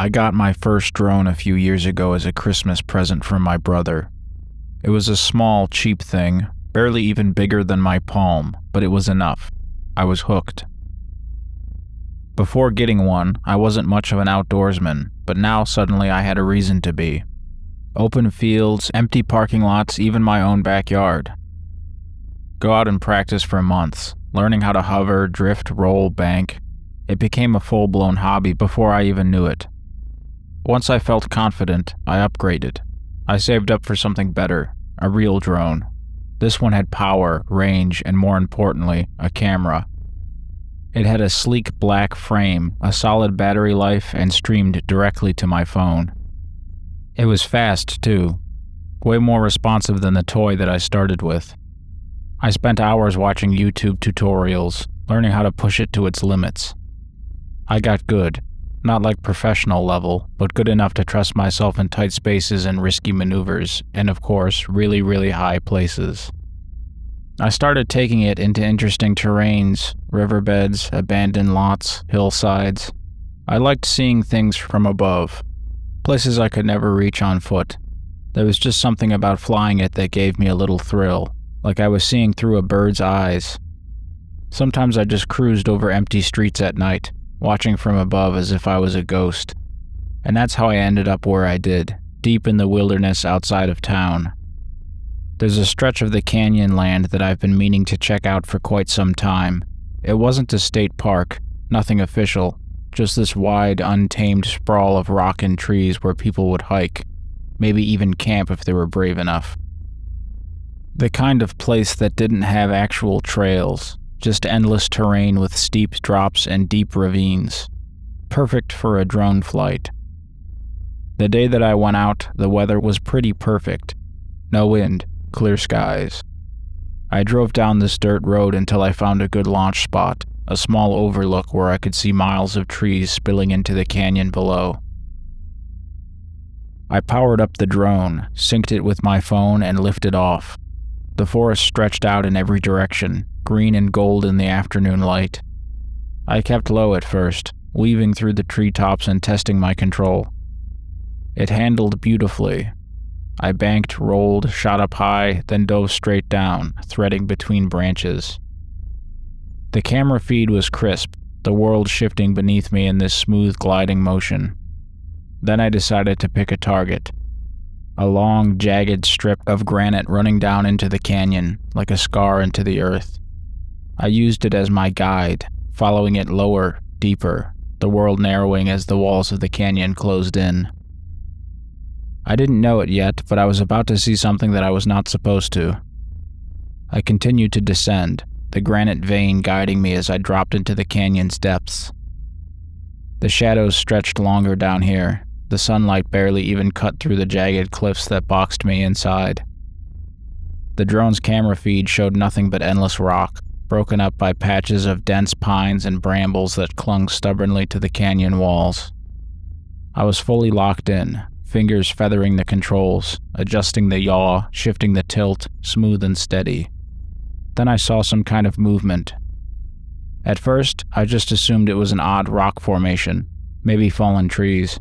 I got my first drone a few years ago as a Christmas present from my brother. It was a small, cheap thing, barely even bigger than my palm, but it was enough. I was hooked. Before getting one, I wasn't much of an outdoorsman, but now suddenly I had a reason to be. Open fields, empty parking lots, even my own backyard. Go out and practice for months, learning how to hover, drift, roll, bank. It became a full-blown hobby before I even knew it. Once I felt confident, I upgraded. I saved up for something better, a real drone. This one had power, range, and more importantly, a camera. It had a sleek black frame, a solid battery life, and streamed directly to my phone. It was fast, too. Way more responsive than the toy that I started with. I spent hours watching YouTube tutorials, learning how to push it to its limits. I got good. Not like professional level, but good enough to trust myself in tight spaces and risky maneuvers, and of course, really, really high places. I started taking it into interesting terrains, riverbeds, abandoned lots, hillsides. I liked seeing things from above, places I could never reach on foot. There was just something about flying it that gave me a little thrill, like I was seeing through a bird's eyes. Sometimes I just cruised over empty streets at night, watching from above as if I was a ghost. And that's how I ended up where I did, deep in the wilderness outside of town. There's a stretch of the canyon land that I've been meaning to check out for quite some time. It wasn't a state park, nothing official, just this wide, untamed sprawl of rock and trees where people would hike, maybe even camp if they were brave enough. The kind of place that didn't have actual trails, just endless terrain with steep drops and deep ravines. Perfect for a drone flight. The day that I went out, the weather was pretty perfect. No wind, clear skies. I drove down this dirt road until I found a good launch spot, a small overlook where I could see miles of trees spilling into the canyon below. I powered up the drone, synced it with my phone, and lifted off. The forest stretched out in every direction, green and gold in the afternoon light. I kept low at first, weaving through the treetops and testing my control. It handled beautifully. I banked, rolled, shot up high, then dove straight down, threading between branches. The camera feed was crisp, the world shifting beneath me in this smooth gliding motion. Then I decided to pick a target. A long, jagged strip of granite running down into the canyon, like a scar into the earth. I used it as my guide, following it lower, deeper, the world narrowing as the walls of the canyon closed in. I didn't know it yet, but I was about to see something that I was not supposed to. I continued to descend, the granite vein guiding me as I dropped into the canyon's depths. The shadows stretched longer down here. The sunlight barely even cut through the jagged cliffs that boxed me inside. The drone's camera feed showed nothing but endless rock, broken up by patches of dense pines and brambles that clung stubbornly to the canyon walls. I was fully locked in, fingers feathering the controls, adjusting the yaw, shifting the tilt, smooth and steady. Then I saw some kind of movement. At first, I just assumed it was an odd rock formation, maybe fallen trees.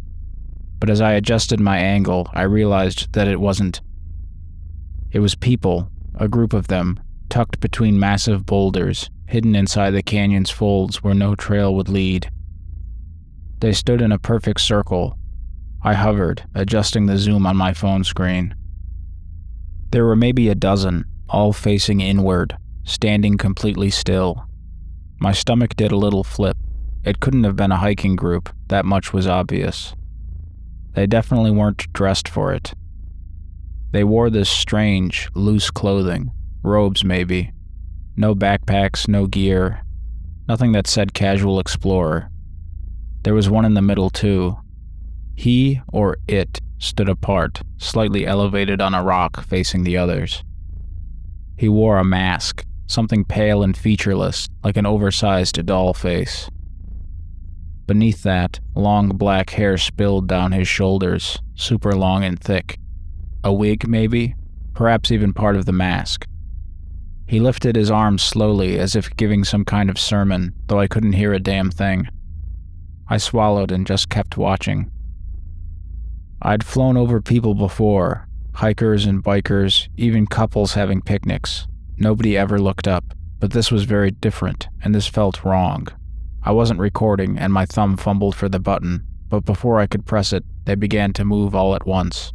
But as I adjusted my angle, I realized that it wasn't. It was people, a group of them, tucked between massive boulders, hidden inside the canyon's folds where no trail would lead. They stood in a perfect circle. I hovered, adjusting the zoom on my phone screen. There were maybe a dozen, all facing inward, standing completely still. My stomach did a little flip. It couldn't have been a hiking group, that much was obvious. They definitely weren't dressed for it. They wore this strange, loose clothing, robes maybe. No backpacks, no gear, nothing that said casual explorer. There was one in the middle too. He, or it, stood apart, slightly elevated on a rock facing the others. He wore a mask, something pale and featureless, like an oversized doll face. Beneath that, long black hair spilled down his shoulders, super long and thick. A wig, maybe? Perhaps even part of the mask. He lifted his arms slowly, as if giving some kind of sermon, though I couldn't hear a damn thing. I swallowed and just kept watching. I'd flown over people before, hikers and bikers, even couples having picnics. Nobody ever looked up, but this was very different, and this felt wrong. I wasn't recording, and my thumb fumbled for the button, but before I could press it, they began to move all at once.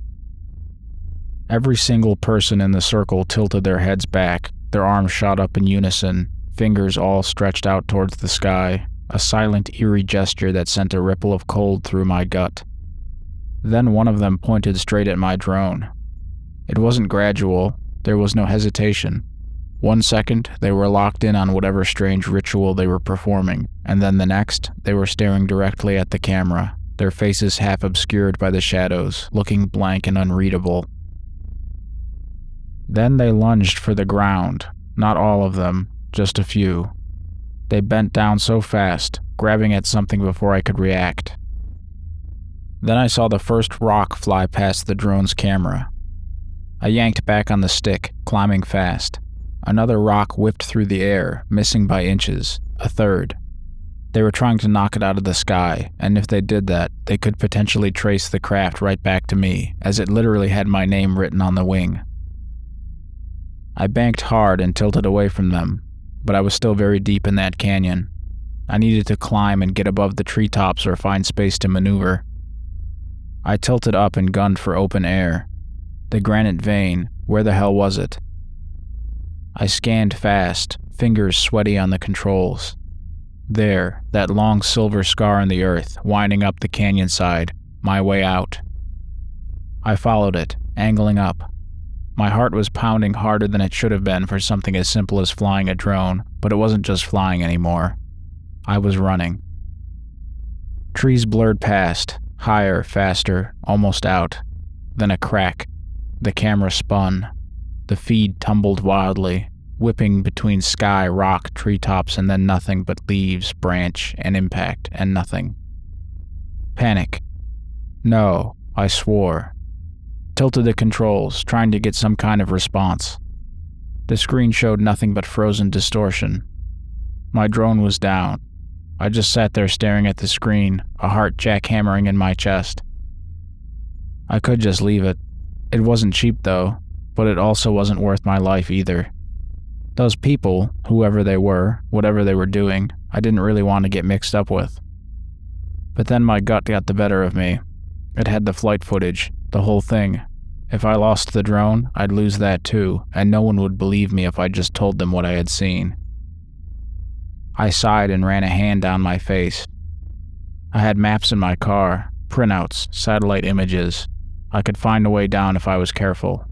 Every single person in the circle tilted their heads back, their arms shot up in unison, fingers all stretched out towards the sky, a silent, eerie gesture that sent a ripple of cold through my gut. Then one of them pointed straight at my drone. It wasn't gradual, there was no hesitation. 1 second, they were locked in on whatever strange ritual they were performing, and then the next, they were staring directly at the camera, their faces half obscured by the shadows, looking blank and unreadable. Then they lunged for the ground, not all of them, just a few. They bent down so fast, grabbing at something before I could react. Then I saw the first rock fly past the drone's camera. I yanked back on the stick, climbing fast. Another rock whipped through the air, missing by inches. A third. They were trying to knock it out of the sky, and if they did that, they could potentially trace the craft right back to me, as it literally had my name written on the wing. I banked hard and tilted away from them, but I was still very deep in that canyon. I needed to climb and get above the treetops or find space to maneuver. I tilted up and gunned for open air. The granite vein, where the hell was it? I scanned fast, fingers sweaty on the controls. There, that long silver scar in the earth, winding up the canyon side, my way out. I followed it, angling up. My heart was pounding harder than it should have been for something as simple as flying a drone, but it wasn't just flying anymore. I was running. Trees blurred past, higher, faster, almost out. Then a crack. The camera spun. The feed tumbled wildly, whipping between sky, rock, treetops, and then nothing but leaves, branch, and impact, and nothing. Panic. No, I swore. Tilted the controls, trying to get some kind of response. The screen showed nothing but frozen distortion. My drone was down. I just sat there staring at the screen, a heart jackhammering in my chest. I could just leave it. It wasn't cheap though, but it also wasn't worth my life either. Those people, whoever they were, whatever they were doing, I didn't really want to get mixed up with. But then my gut got the better of me. It had the flight footage, the whole thing. If I lost the drone, I'd lose that too, and no one would believe me if I just told them what I had seen. I sighed and ran a hand down my face. I had maps in my car, printouts, satellite images. I could find a way down if I was careful.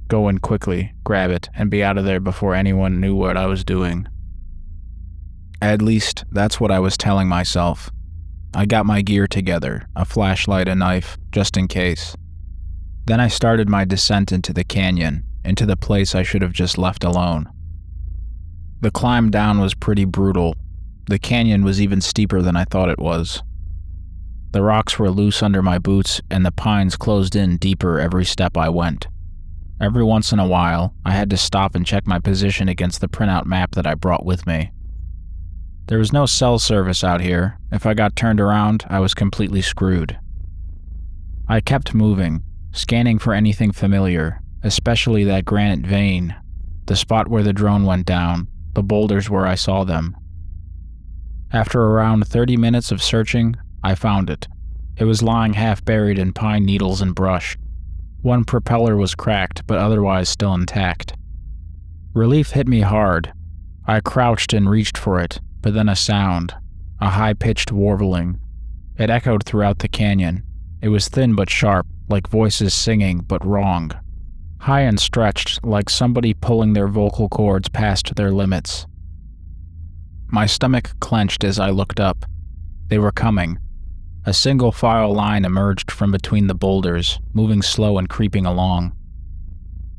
Go in quickly, grab it, and be out of there before anyone knew what I was doing. At least, that's what I was telling myself. I got my gear together, a flashlight, a knife, just in case. Then I started my descent into the canyon, into the place I should have just left alone. The climb down was pretty brutal. The canyon was even steeper than I thought it was. The rocks were loose under my boots, and the pines closed in deeper every step I went. Every once in a while, I had to stop and check my position against the printout map that I brought with me. There was no cell service out here. If I got turned around, I was completely screwed. I kept moving, scanning for anything familiar, especially that granite vein, the spot where the drone went down, the boulders where I saw them. After around 30 minutes of searching, I found it. It was lying half buried in pine needles and brush. One propeller was cracked, but otherwise still intact. Relief hit me hard. I crouched and reached for it, but then a sound, a high-pitched warbling. It echoed throughout the canyon. It was thin but sharp, like voices singing, but wrong. High and stretched, like somebody pulling their vocal cords past their limits. My stomach clenched as I looked up. They were coming. A single file line emerged from between the boulders, moving slow and creeping along.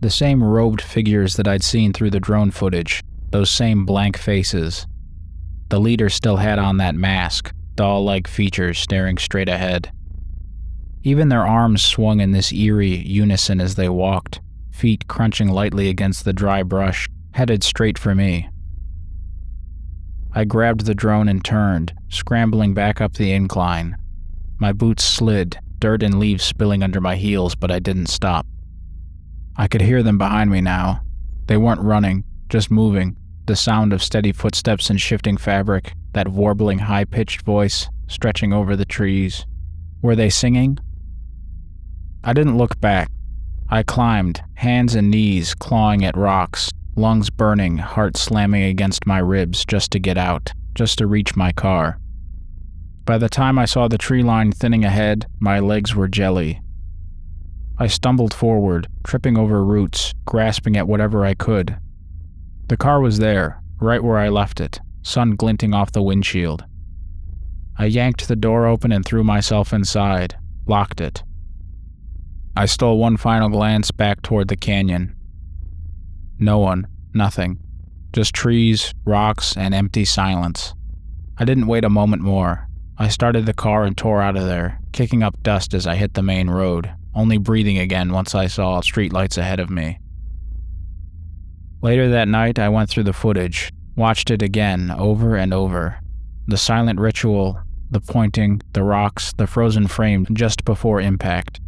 The same robed figures that I'd seen through the drone footage, those same blank faces. The leader still had on that mask, doll-like features staring straight ahead. Even their arms swung in this eerie unison as they walked, feet crunching lightly against the dry brush, headed straight for me. I grabbed the drone and turned, scrambling back up the incline. My boots slid, dirt and leaves spilling under my heels, but I didn't stop. I could hear them behind me now. They weren't running, just moving, the sound of steady footsteps and shifting fabric, that warbling high-pitched voice stretching over the trees. Were they singing? I didn't look back. I climbed, hands and knees clawing at rocks, lungs burning, heart slamming against my ribs just to get out, just to reach my car. By the time I saw the tree line thinning ahead, my legs were jelly. I stumbled forward, tripping over roots, grasping at whatever I could. The car was there, right where I left it, sun glinting off the windshield. I yanked the door open and threw myself inside, locked it. I stole one final glance back toward the canyon. No one, nothing. Just trees, rocks, and empty silence. I didn't wait a moment more. I started the car and tore out of there, kicking up dust as I hit the main road, only breathing again once I saw streetlights ahead of me. Later that night, I went through the footage, watched it again, over and over. The silent ritual, the pointing, the rocks, the frozen frame just before impact.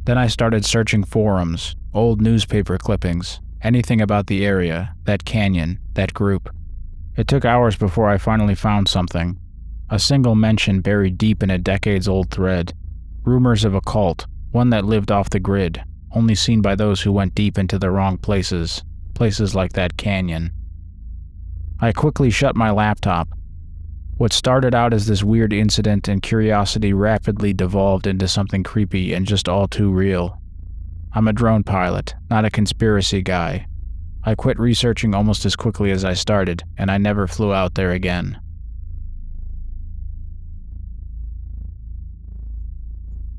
Then I started searching forums, old newspaper clippings, anything about the area, that canyon, that group. It took hours before I finally found something. A single mention buried deep in a decades-old thread. Rumors of a cult, one that lived off the grid, only seen by those who went deep into the wrong places, places like that canyon. I quickly shut my laptop. What started out as this weird incident and curiosity rapidly devolved into something creepy and just all too real. I'm a drone pilot, not a conspiracy guy. I quit researching almost as quickly as I started, and I never flew out there again.